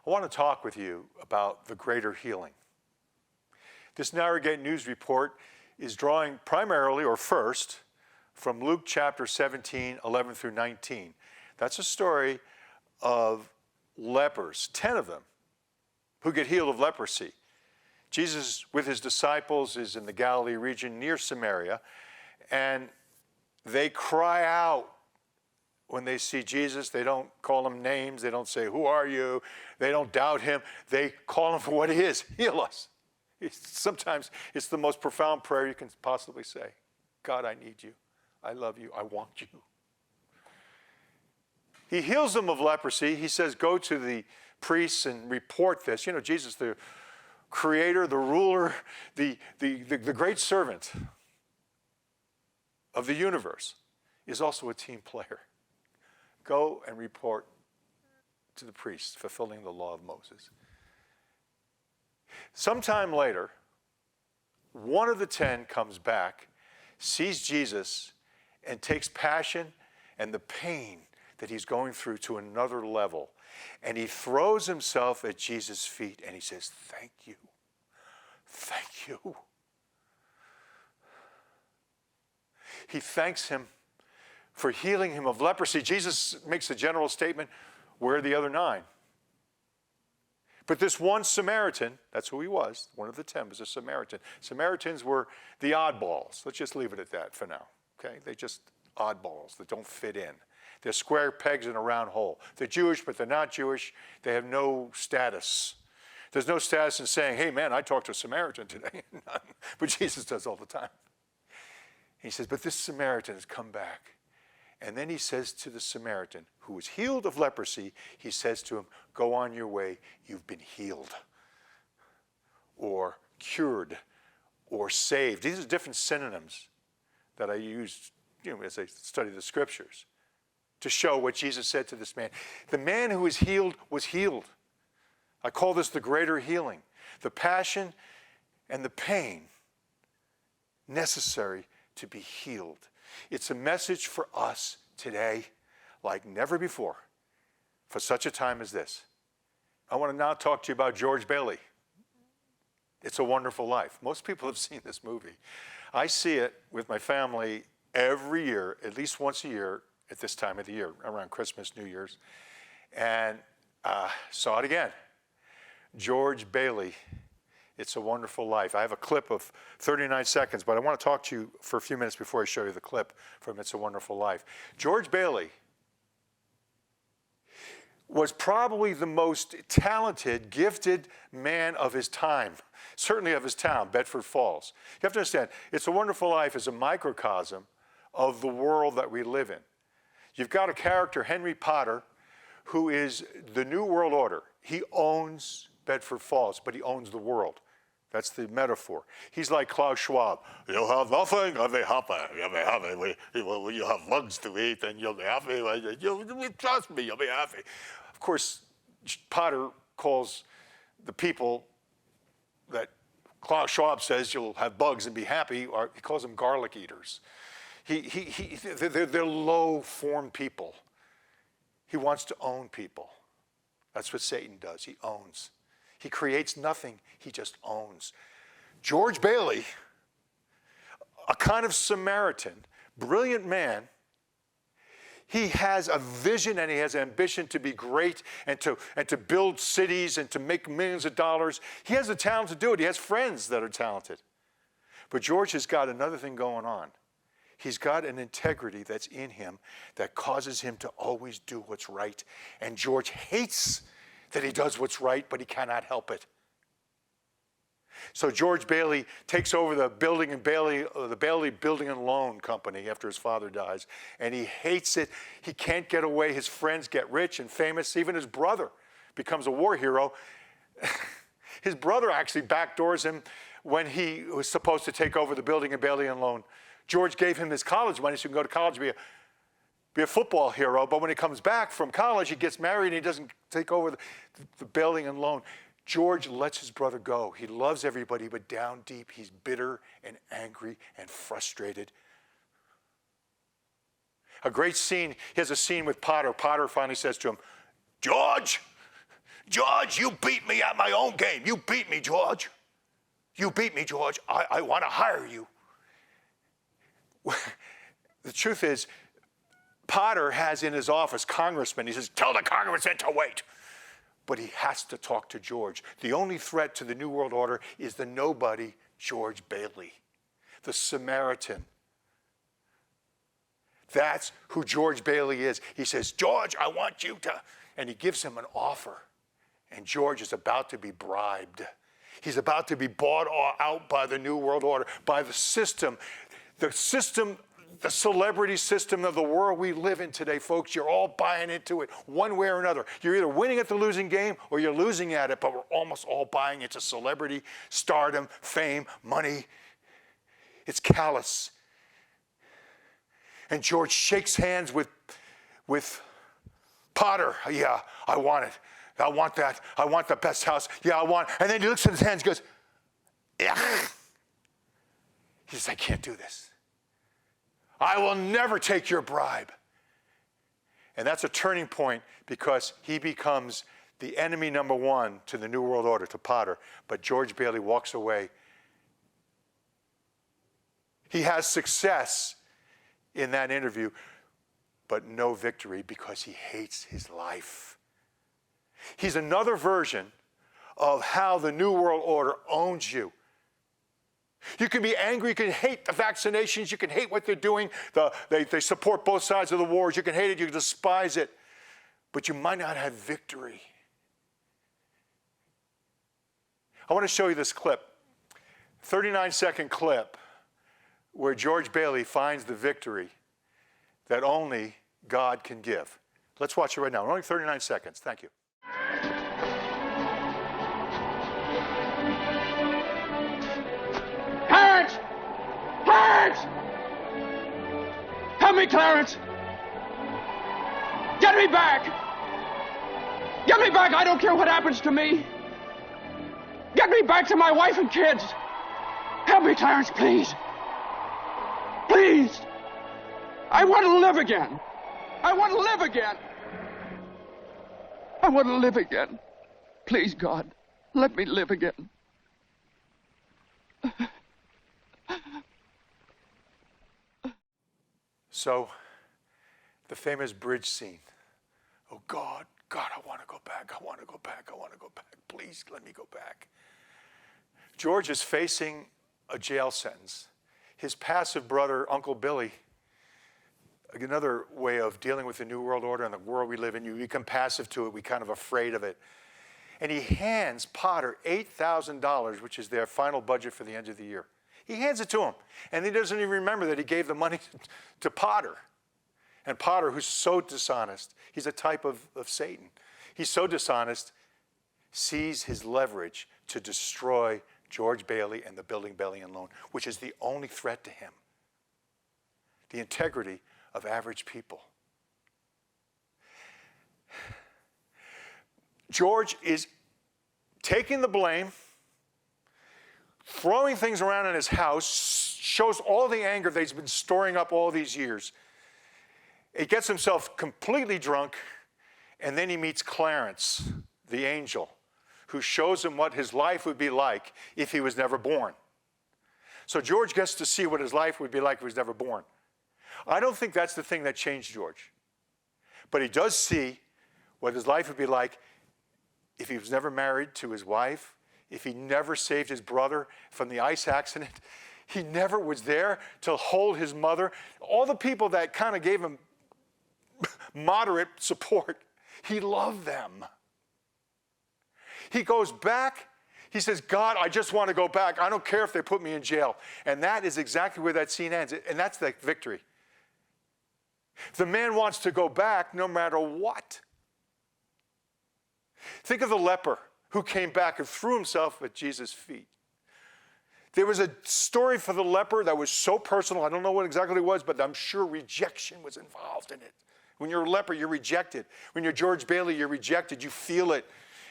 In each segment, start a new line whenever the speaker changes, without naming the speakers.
I want to talk with you about the greater healing. This Narrowgate News report is drawing primarily, or first, from Luke chapter 17, 11 through 19. That's a story of lepers, 10 of them, who get healed of leprosy. Jesus, with his disciples, is in the Galilee region near Samaria, and they cry out when they see Jesus. They don't call him names. They don't say, "Who are you?" They don't doubt him. They call him for what he is. Heal us. Sometimes it's the most profound prayer you can possibly say. God, I need you. I love you. I want you. He heals them of leprosy. He says, go to the priests and report this. You know, Jesus, the creator, the ruler, the great servant of the universe, is also a team player. Go and report to the priests, fulfilling the law of Moses. Sometime later, one of the 10 comes back, sees Jesus, and takes passion and the pain that he's going through to another level. And he throws himself at Jesus' feet and he says, "Thank you. Thank you." He thanks him for healing him of leprosy. Jesus makes a general statement, "Where are the other 9? But this one Samaritan, that's who he was, one of the 10 was a Samaritan. Samaritans were the oddballs. Let's just leave it at that for now, okay? They're just oddballs that don't fit in. They're square pegs in a round hole. They're Jewish, but they're not Jewish. They have no status. There's no status in saying, "Hey, man, I talked to a Samaritan today." But Jesus does all the time. He says, but this Samaritan has come back. And then he says to the Samaritan, who was healed of leprosy, he says to him, "Go on your way, you've been healed," or cured, or saved. These are different synonyms that I use, as I study the scriptures, to show what Jesus said to this man. The man who was healed was healed. I call this the greater healing. The passion and the pain necessary to be healed. It's a message for us today like never before, for such a time as this. I want to now talk to you about George Bailey. It's a Wonderful Life. Most people have seen this movie. I see it with my family every year, at least once a year at this time of the year, around Christmas, New Year's, and saw it again. George Bailey, It's a Wonderful Life. I have a clip of 39 seconds, but I want to talk to you for a few minutes before I show you the clip from It's a Wonderful Life. George Bailey was probably the most talented, gifted man of his time, certainly of his town, Bedford Falls. You have to understand, It's a Wonderful Life is a microcosm of the world that we live in. You've got a character, Henry Potter, who is the New World Order. He owns Bedford Falls, but he owns the world. That's the metaphor. He's like Klaus Schwab. "You have nothing, you'll be happy. You'll be happy. You have lunch to eat, and you'll be happy. You trust me, you'll be happy." Of course, Potter calls the people that Klaus Schwab says you'll have bugs and be happy, or he calls them garlic eaters. They're low-form people. He wants to own people. That's what Satan does. He owns. He creates nothing. He just owns. George Bailey, a kind of Samaritan, brilliant man, he has a vision and he has ambition to be great and to build cities and to make millions of dollars. He has the talent to do it. He has friends that are talented. But George has got another thing going on. He's got an integrity that's in him that causes him to always do what's right. And George hates that he does what's right, but he cannot help it. So George Bailey takes over the Bailey Building and Loan Company after his father dies, and he hates it. He can't get away. His friends get rich and famous. Even his brother becomes a war hero. His brother actually backdoors him when he was supposed to take over the Building and Bailey and Loan. George gave him his college money so he can go to college and be a football hero, but when he comes back from college, he gets married and he doesn't take over the Building and Loan. George lets his brother go. He loves everybody, but down deep, he's bitter and angry and frustrated. A great scene, he has a scene with Potter. Potter finally says to him, George, George, you beat me at my own game. You beat me, George. You beat me, George. I want to hire you. The truth is, Potter has in his office congressmen. He says, tell the congressman to wait. But he has to talk to George. The only threat to the New World Order is the nobody George Bailey, the Samaritan. That's who George Bailey is. He says, George, I want you to, and he gives him an offer. And George is about to be bribed. He's about to be bought out by the New World Order, by the system, the celebrity system of the world we live in today, folks. You're all buying into it one way or another. You're either winning at the losing game or you're losing at it, but we're almost all buying into celebrity, stardom, fame, money. It's callous. And George shakes hands with Potter. Yeah, I want it. I want that. I want the best house. Yeah, I want. And then he looks at his hands and goes, yeah. He says, I can't do this. I will never take your bribe. And that's a turning point because he becomes the enemy number one to the New World Order, to Potter. But George Bailey walks away. He has success in that interview, but no victory because he hates his life. He's another version of how the New World Order owns you. You can be angry, you can hate the vaccinations, you can hate what they're doing. They support both sides of the wars. You can hate it, you can despise it, but you might not have victory. I want to show you this clip, 39-second clip, where George Bailey finds the victory that only God can give. Let's watch it right now. Only 39 seconds. Thank you.
Clarence! Clarence! Help me, Clarence! Get me back! Get me back! I don't care what happens to me! Get me back to my wife and kids! Help me, Clarence, please! Please! I want to live again! I want to live again! I want to live again. Please, God, let me live again.
So, the famous bridge scene. Oh, God, I want to go back. I want to go back. I want to go back. Please let me go back. George is facing a jail sentence. His passive brother, Uncle Billy, another way of dealing with the New World Order and the world we live in, you become passive to it, we kind of afraid of it. And he hands Potter $8,000, which is their final budget for the end of the year. He hands it to him, and he doesn't even remember that he gave the money to Potter. And Potter, who's so dishonest, he's a type of Satan. He's so dishonest, sees his leverage to destroy George Bailey and the Building Bailey and Loan, which is the only threat to him. The integrity of average people. George is taking the blame, throwing things around in his house, shows all the anger that he's been storing up all these years. He gets himself completely drunk, and then he meets Clarence, the angel, who shows him what his life would be like if he was never born. So George gets to see what his life would be like if he was never born. I don't think that's the thing that changed George. But he does see what his life would be like if he was never married to his wife, if he never saved his brother from the ice accident, he never was there to hold his mother. All the people that kind of gave him moderate support, he loved them. He goes back. He says, God, I just want to go back. I don't care if they put me in jail. And that is exactly where that scene ends. And that's the victory. The man wants to go back no matter what. Think of the leper who came back and threw himself at Jesus' feet. There was a story for the leper that was so personal. I don't know what exactly it was, but I'm sure rejection was involved in it. When you're a leper, you're rejected. When you're George Bailey, you're rejected. You feel it,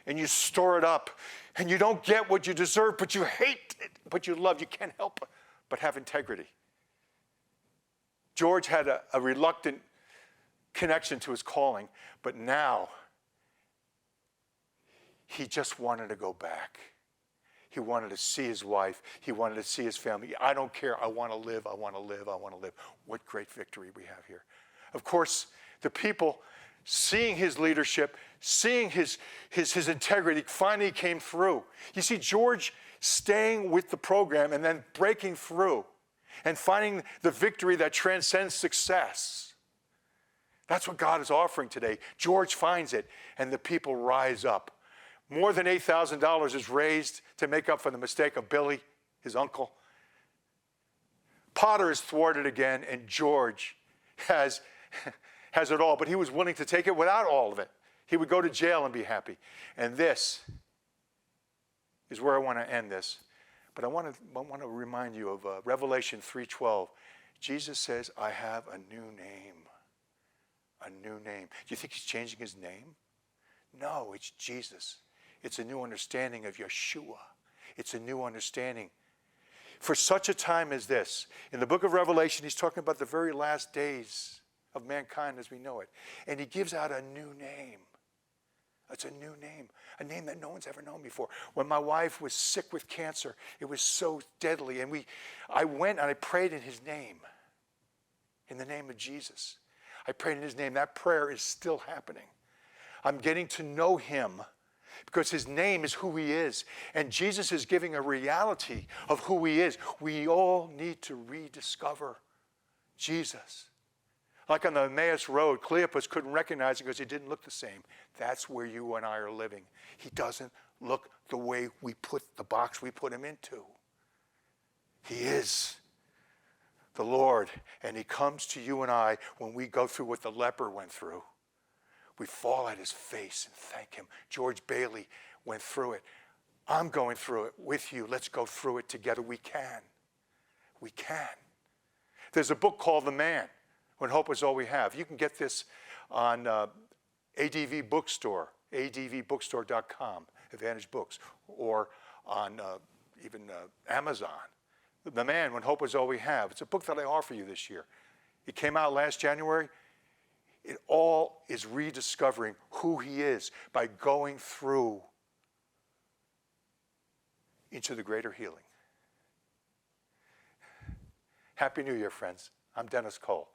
and you store it up. And you don't get what you deserve, but you hate it, but you love. You can't help but have integrity. George had a reluctant connection to his calling, but now he just wanted to go back. He wanted to see his wife. He wanted to see his family. I don't care. I want to live. I want to live. I want to live. What great victory we have here. Of course, the people, seeing his leadership, seeing his integrity, finally came through. You see, George staying with the program and then breaking through and finding the victory that transcends success. That's what God is offering today. George finds it, and the people rise up. More than $8,000 is raised to make up for the mistake of Billy, his uncle. Potter is thwarted again, and George has it all, but he was willing to take it without all of it. He would go to jail and be happy. And this is where I want to end this. But I want to remind you of Revelation 3:12. Jesus says, I have a new name. A new name. Do you think he's changing his name? No, it's Jesus. It's a new understanding of Yeshua. It's a new understanding. For such a time as this, in the book of Revelation, he's talking about the very last days of mankind as we know it. And he gives out a new name. It's a new name, a name that no one's ever known before. When my wife was sick with cancer, it was so deadly. And I went and I prayed in his name, in the name of Jesus. I prayed in his name. That prayer is still happening. I'm getting to know him because his name is who he is. And Jesus is giving a reality of who he is. We all need to rediscover Jesus. Like on the Emmaus Road, Cleopas couldn't recognize him because he didn't look the same. That's where you and I are living. He doesn't look the way we put the box we put him into. He is the Lord, and he comes to you and I when we go through what the leper went through. We fall at his face and thank him. George Bailey went through it. I'm going through it with you. Let's go through it together. We can. We can. There's a book called The Man, When Hope Was All We Have. You can get this on ADV Bookstore, advbookstore.com, Advantage Books, or on even Amazon. The Man, When Hope Was All We Have. It's a book that I offer you this year. It came out last January. It all is rediscovering who he is by going through into the greater healing. Happy New Year, friends. I'm Dennis Cole.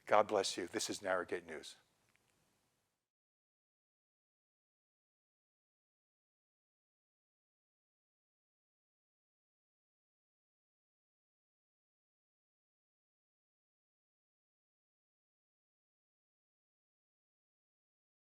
God bless you. This is Narrowgate News.